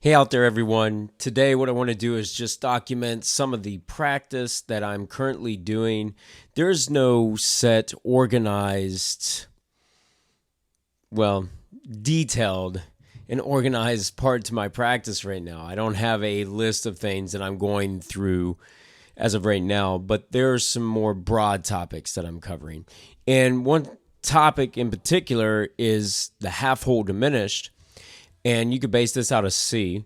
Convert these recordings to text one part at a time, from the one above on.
Hey out there, everyone. Today, what I want to do is just document some of the practice that I'm currently doing. There's no set, organized, detailed and organized part to my practice right now. I don't have a list of things that I'm going through as of right now, but there are some more broad topics that I'm covering. And one topic in particular is the half whole diminished. And you could base this out of C.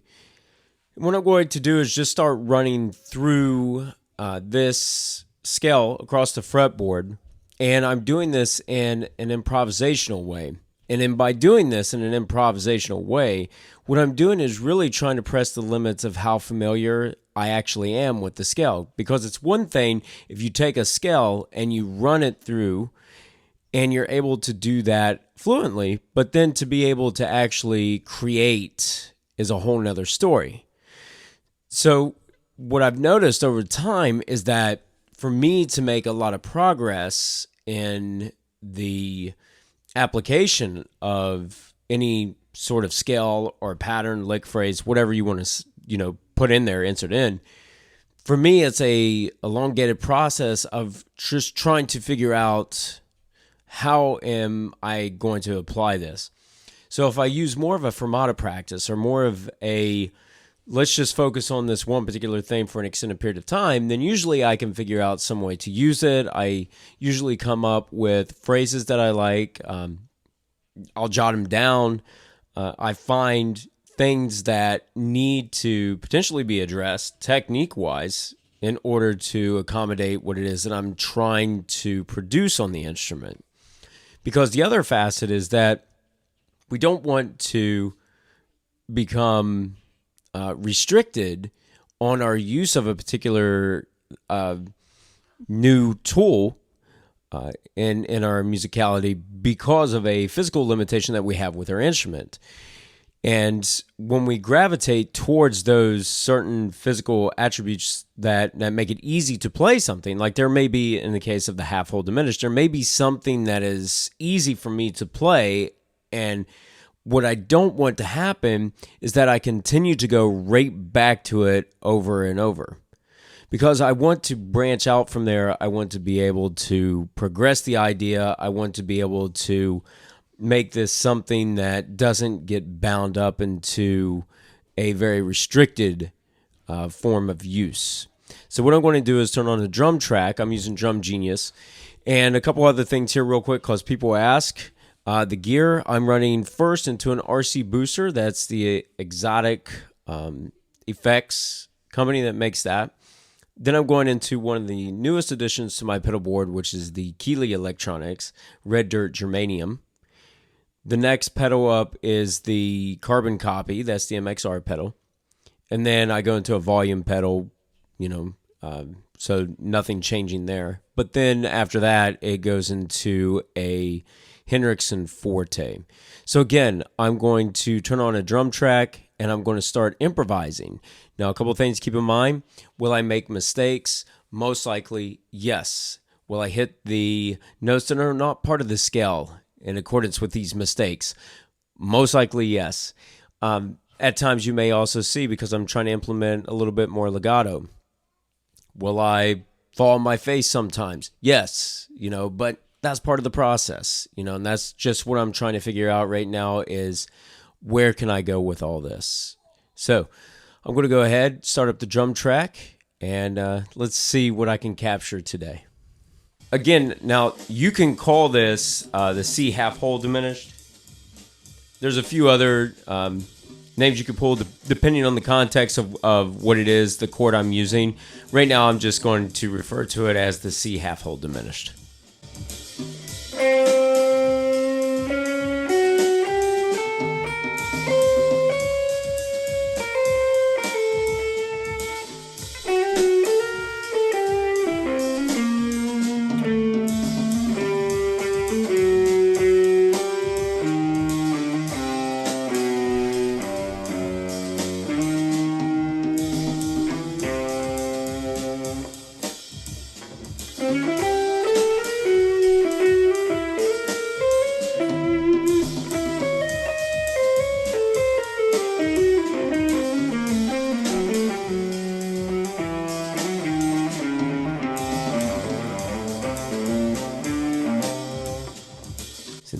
What I'm going to do is just start running through this scale across the fretboard. And I'm doing this in an improvisational way. And then by doing this in an improvisational way, what I'm doing is really trying to press the limits of how familiar I actually am with the scale. Because it's one thing if you take a scale and you run it through and you're able to do that fluently, but then to be able to actually create is a whole nother story. So what I've noticed over time is that for me to make a lot of progress in the application of any sort of scale or pattern, lick, phrase, whatever you want to, put in there, insert in, for me, it's a elongated process of just trying to figure out how am I going to apply this? So if I use more of a fermata practice or more of a let's just focus on this one particular thing for an extended period of time, then usually I can figure out some way to use it. I usually come up with phrases that I like. I'll jot them down. I find things that need to potentially be addressed technique-wise in order to accommodate what it is that I'm trying to produce on the instrument. Because the other facet is that we don't want to become restricted on our use of a particular new tool in our musicality because of a physical limitation that we have with our instrument. And when we gravitate towards those certain physical attributes that make it easy to play something, like there may be, in the case of the half whole diminished, there may be something that is easy for me to play. And what I don't want to happen is that I continue to go right back to it over and over. Because I want to branch out from there. I want to be able to progress the idea. I want to be able to make this something that doesn't get bound up into a very restricted form of use. So what I'm going to do is turn on the drum track. I'm using Drum Genius. And a couple other things here real quick because people ask. The gear, I'm running first into an RC booster. That's the Exotic Effects company that makes that. Then I'm going into one of the newest additions to my pedal board, which is the Keeley Electronics Red Dirt Germanium. The next pedal up is the Carbon Copy. That's the MXR pedal. And then I go into a volume pedal, so nothing changing there. But then after that, it goes into a Hendrickson Forte. So again, I'm going to turn on a drum track and I'm going to start improvising. Now, a couple of things to keep in mind. Will I make mistakes? Most likely, yes. Will I hit the notes that are not part of the scale in accordance with these mistakes? Most likely, yes. At times you may also see, because I'm trying to implement a little bit more legato. Will I fall on my face sometimes? Yes, but that's part of the process, and that's just what I'm trying to figure out right now is where can I go with all this? So I'm going to go ahead, start up the drum track, and let's see what I can capture today. Again, now you can call this the C half whole diminished. There's a few other names you could pull depending on the context of what it is, the chord I'm using. Right now I'm just going to refer to it as the C half whole diminished.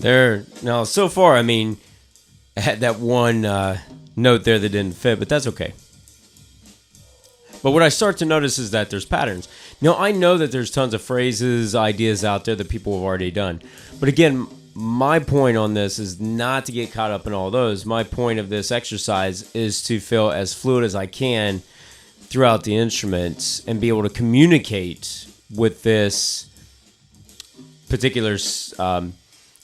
There now, so far, I mean, I had that one note there that didn't fit, but that's okay. But what I start to notice is that there's patterns. Now, I know that there's tons of phrases, ideas out there that people have already done. But again, my point on this is not to get caught up in all those. My point of this exercise is to feel as fluid as I can throughout the instruments and be able to communicate with this particular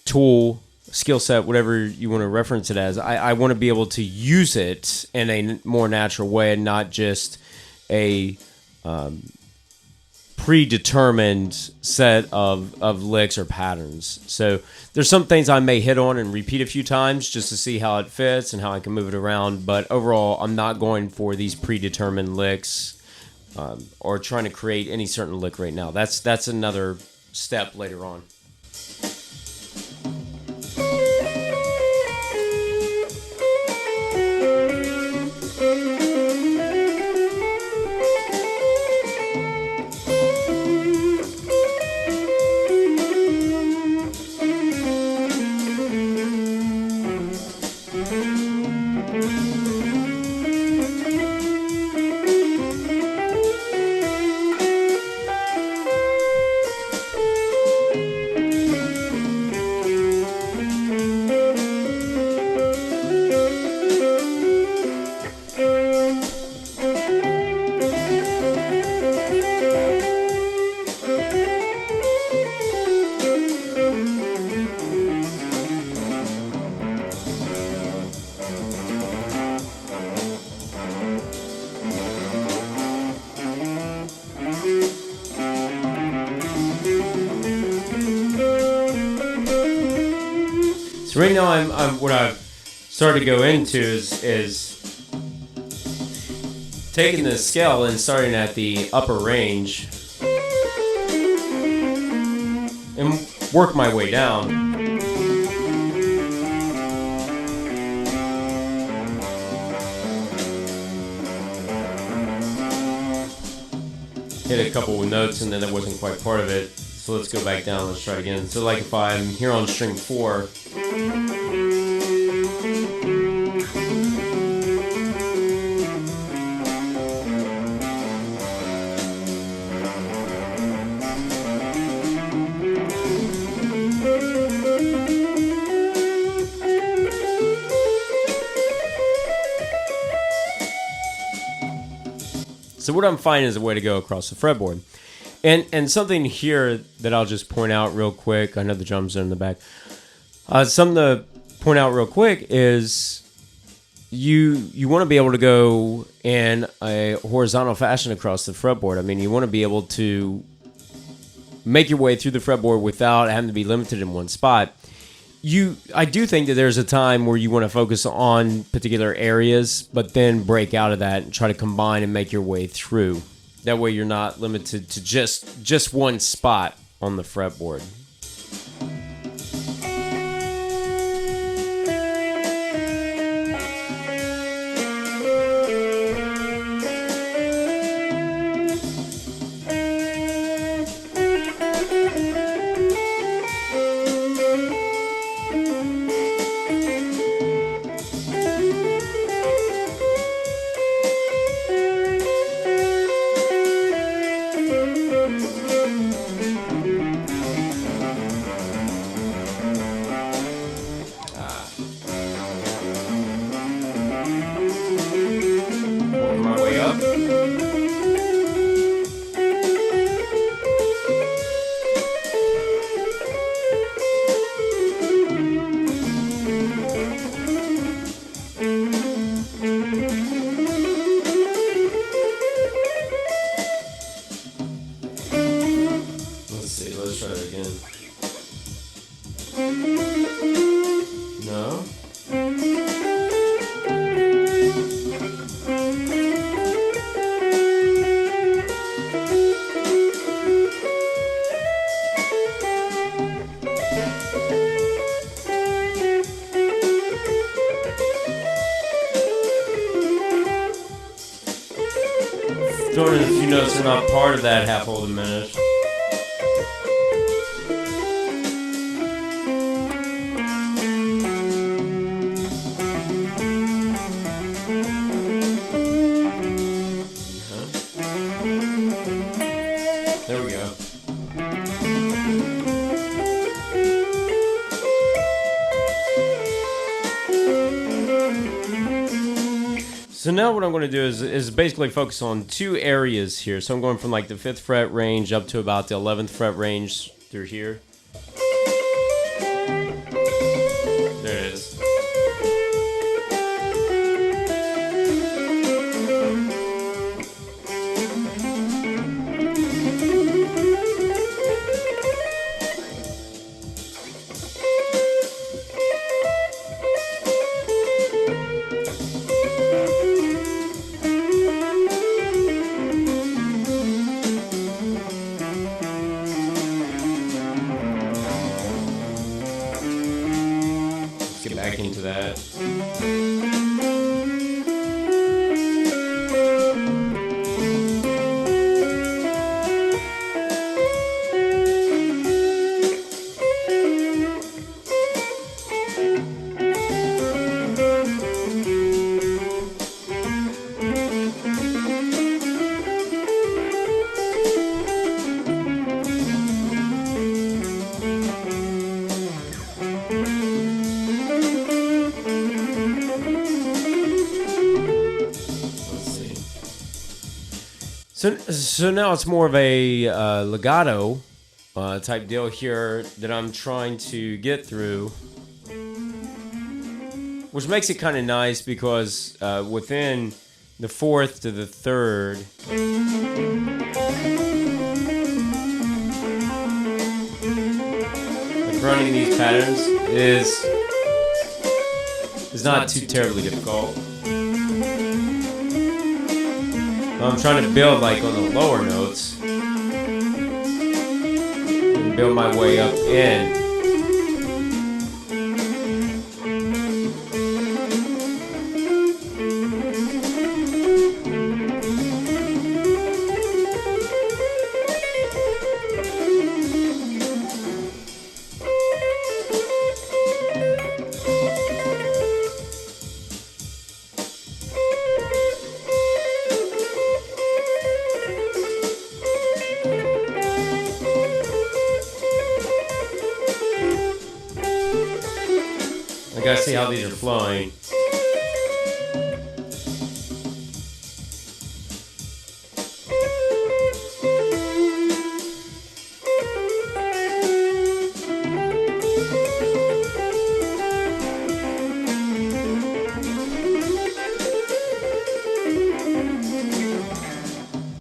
tool, skill set, whatever you want to reference it as. I want to be able to use it in a more natural way and not just a predetermined set of licks or patterns. So there's some things I may hit on and repeat a few times just to see how it fits and how I can move it around. But overall, I'm not going for these predetermined licks or trying to create any certain lick right now. That's another step later on. So right now, I'm what I've started to go into is taking the scale and starting at the upper range and work my way down. Hit a couple of notes and then that wasn't quite part of it. So let's go back down, let's try it again. So like if I'm here on string 4, so what I'm finding is a way to go across the fretboard. And something here that I'll just point out real quick. I know the drums are in the back. Something to point out real quick is you want to be able to go in a horizontal fashion across the fretboard. I mean, you want to be able to make your way through the fretboard without having to be limited in one spot. I do think that there's a time where you want to focus on particular areas, but then break out of that and try to combine and make your way through. That way you're not limited to just one spot on the fretboard. Let's try that again. No? Throwing in a few notes are not part of that half whole diminished. So now what I'm going to do is basically focus on two areas here. So I'm going from like the 5th fret range up to about the 11th fret range through here. There it is. Get back into that. So now it's more of a legato type deal here that I'm trying to get through, which makes it kind of nice because within the 4th to the 3rd, like running these patterns is not too terribly difficult. I'm trying to build like on the lower notes and build my way up in. I gotta see how these are flowing.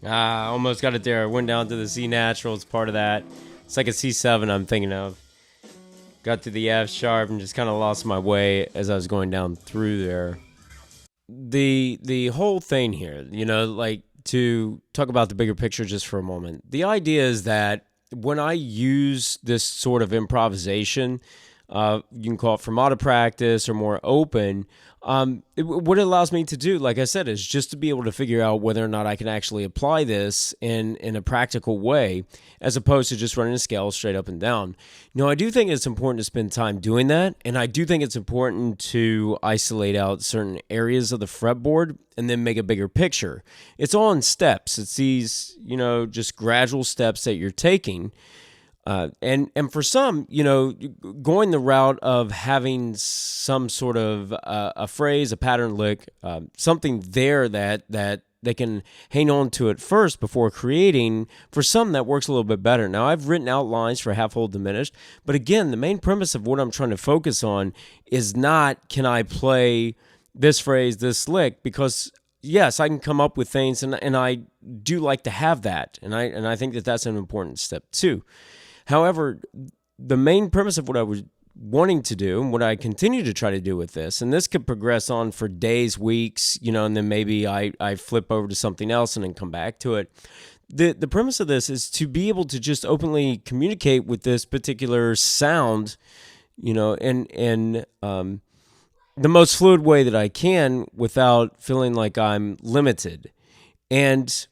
Almost got it there. I went down to the C natural. It's part of that. It's like a C7 I'm thinking of. Got to the F sharp and just kind of lost my way as I was going down through there. The whole thing here, like to talk about the bigger picture just for a moment. The idea is that when I use this sort of improvisation, you can call it fermata practice or more open, what it allows me to do, like I said, is just to be able to figure out whether or not I can actually apply this in a practical way, as opposed to just running a scale straight up and down. I do think it's important to spend time doing that, and I do think it's important to isolate out certain areas of the fretboard and then make a bigger picture. It's all in steps. It's these, just gradual steps that you're taking. And for some, going the route of having some sort of a phrase, a pattern lick, something there that they can hang on to it first before creating, for some that works a little bit better. Now, I've written out lines for half whole diminished, but again, the main premise of what I'm trying to focus on is not, can I play this phrase, this lick, because yes, I can come up with things, and I do like to have that, and I think that that's an important step too. However, the main premise of what I was wanting to do and what I continue to try to do with this, and this could progress on for days, weeks, and then maybe I flip over to something else and then come back to it. The premise of this is to be able to just openly communicate with this particular sound, in the most fluid way that I can without feeling like I'm limited. And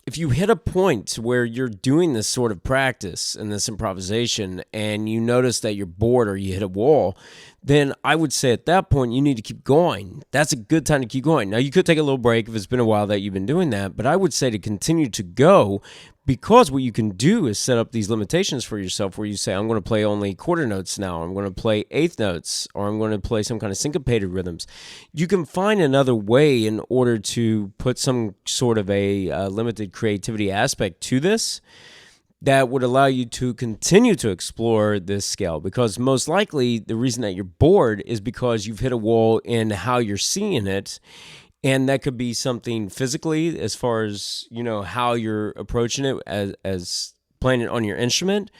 if you hit a point where you're doing this sort of practice and this improvisation and you notice that you're bored or you hit a wall, then I would say at that point you need to keep going. That's a good time to keep going. Now, you could take a little break if it's been a while that you've been doing that, but I would say to continue to go, because what you can do is set up these limitations for yourself where you say, I'm going to play only quarter notes now, I'm going to play eighth notes, or I'm going to play some kind of syncopated rhythms. You can find another way in order to put some sort of a limited creativity aspect to this that would allow you to continue to explore this scale, because most likely the reason that you're bored is because you've hit a wall in how you're seeing it. And that could be something physically, as far as, how you're approaching it as playing it on your instrument.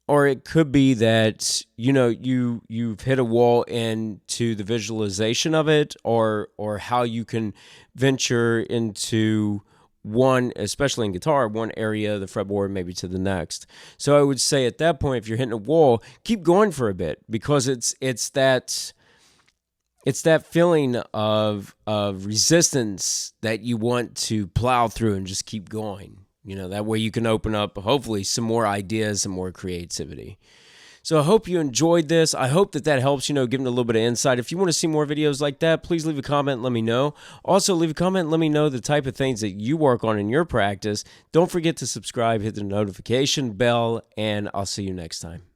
Or it could be that, you've hit a wall into the visualization of it, or how you can venture into one, especially in guitar, one area of the fretboard maybe to the next. So I would say at that point, if you're hitting a wall, keep going for a bit, because it's that feeling of resistance that you want to plow through and just keep going. That way you can open up hopefully some more ideas and more creativity. So I hope you enjoyed this. I hope that helps, giving a little bit of insight. If you want to see more videos like that, please leave a comment and let me know. Also, leave a comment and let me know the type of things that you work on in your practice. Don't forget to subscribe, hit the notification bell, and I'll see you next time.